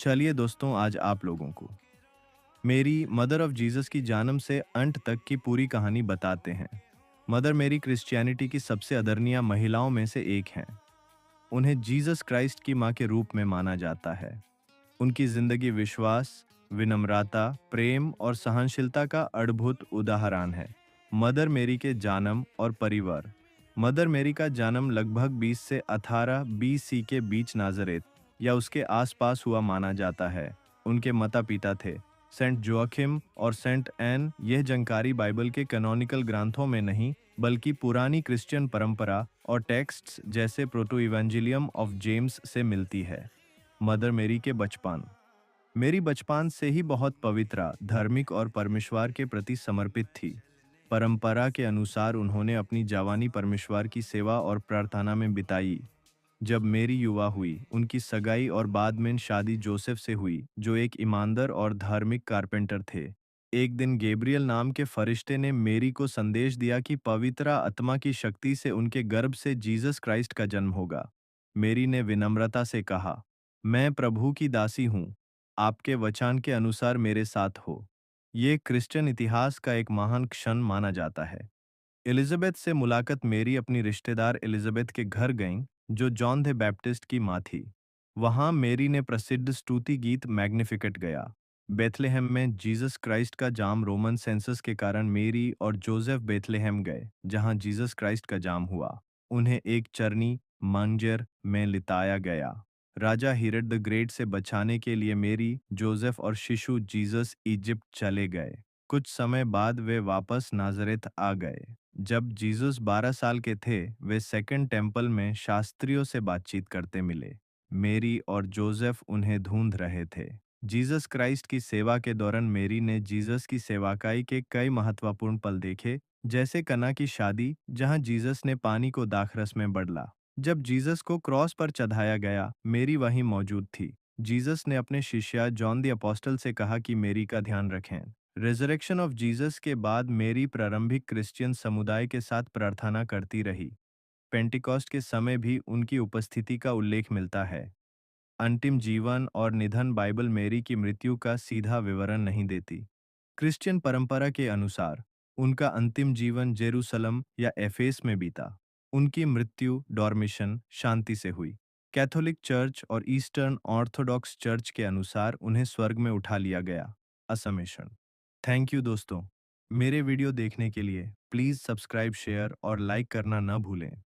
चलिए दोस्तों, आज आप लोगों को मेरी मदर ऑफ जीसस की जन्म से अंत तक की पूरी कहानी बताते हैं। मदर मेरी क्रिश्चियनिटी की सबसे आदरणीय महिलाओं में से एक हैं। उन्हें जीसस क्राइस्ट की मां के रूप में माना जाता है। उनकी जिंदगी विश्वास, विनम्रता, प्रेम और सहनशीलता का अद्भुत उदाहरण है। मदर मेरी के जन्म और परिवार। मदर मेरी का जन्म लगभग 20 से 18 बीसी के बीच नाजरेत या उसके आसपास हुआ माना जाता है। उनके माता पिता थे सेंट जोअखिम और सेंट एन। यह जानकारी बाइबल के कैनोनिकल ग्रंथों में नहीं, बल्कि पुरानी क्रिश्चियन परंपरा और टेक्स्ट्स जैसे प्रोटो इवेंजिलियम ऑफ जेम्स से मिलती है। मदर मेरी के बचपन। मेरी बचपन से ही बहुत पवित्र, धार्मिक और परमेश्वर के प्रति समर्पित थी। परंपरा के अनुसार उन्होंने अपनी जवानी परमेश्वर की सेवा और प्रार्थना में बिताई। जब मेरी युवा हुई, उनकी सगाई और बाद में शादी जोसेफ से हुई, जो एक ईमानदार और धार्मिक कारपेंटर थे। एक दिन गैब्रियल नाम के फरिश्ते ने मेरी को संदेश दिया कि पवित्र आत्मा की शक्ति से उनके गर्भ से जीसस क्राइस्ट का जन्म होगा। मेरी ने विनम्रता से कहा, मैं प्रभु की दासी हूँ, आपके वचन के अनुसार मेरे साथ हो। ये क्रिश्चियन इतिहास का एक महान क्षण माना जाता है। एलिजाबेथ से मुलाकात। मेरी अपनी रिश्तेदार एलिजाबेथ के घर गईं, जो जॉन द बैप्टिस्ट की मां थी। वहां मेरी ने प्रसिद्ध स्तुति गीत मैग्निफिकेट गया। बेथलेहम में जीसस क्राइस्ट का जाम रोमन सेंसस के कारण मेरी और जोसेफ बेथलेहम गए, जहां जीसस क्राइस्ट का जाम हुआ। उन्हें एक चरनी मंजर में लिटाया गया। राजा हेरोड द ग्रेट से बचाने के लिए मेरी, जोसेफ और शिशु जीसस इजिप्ट चले गए। कुछ समय बाद वे वापस नाजरेथ आ गए। जब जीसस 12 साल के थे, वे सेकंड टेम्पल में शास्त्रियों से बातचीत करते मिले। मेरी और जोसेफ उन्हें ढूंढ रहे थे। जीसस क्राइस्ट की सेवा के दौरान मेरी ने जीसस की सेवाकाई के कई महत्वपूर्ण पल देखे, जैसे कना की शादी, जहां जीसस ने पानी को दाखरस में बदला। जब जीसस को क्रॉस पर चढ़ाया गया, मेरी वहीं मौजूद थी। जीसस ने अपने शिष्य जॉन द अपोस्टल से कहा कि मेरी का ध्यान रखें। रिजरेक्शन ऑफ जीसस के बाद मेरी प्रारंभिक क्रिश्चियन समुदाय के साथ प्रार्थना करती रही। पेंटिकॉस्ट के समय भी उनकी उपस्थिति का उल्लेख मिलता है। अंतिम जीवन और निधन बाइबल मेरी की मृत्यु का सीधा विवरण नहीं देती। क्रिश्चियन परंपरा के अनुसार उनका अंतिम जीवन जेरूसलम या एफेस में बीता। उनकी मृत्यु डॉर्मिशन शांति से हुई। कैथोलिक चर्च और ईस्टर्न ऑर्थोडॉक्स चर्च के अनुसार उन्हें स्वर्ग में उठा लिया गया। असमेशन। थैंक यू दोस्तों। मेरे वीडियो देखने के लिए प्लीज़ सब्सक्राइब, शेयर और लाइक करना न भूलें।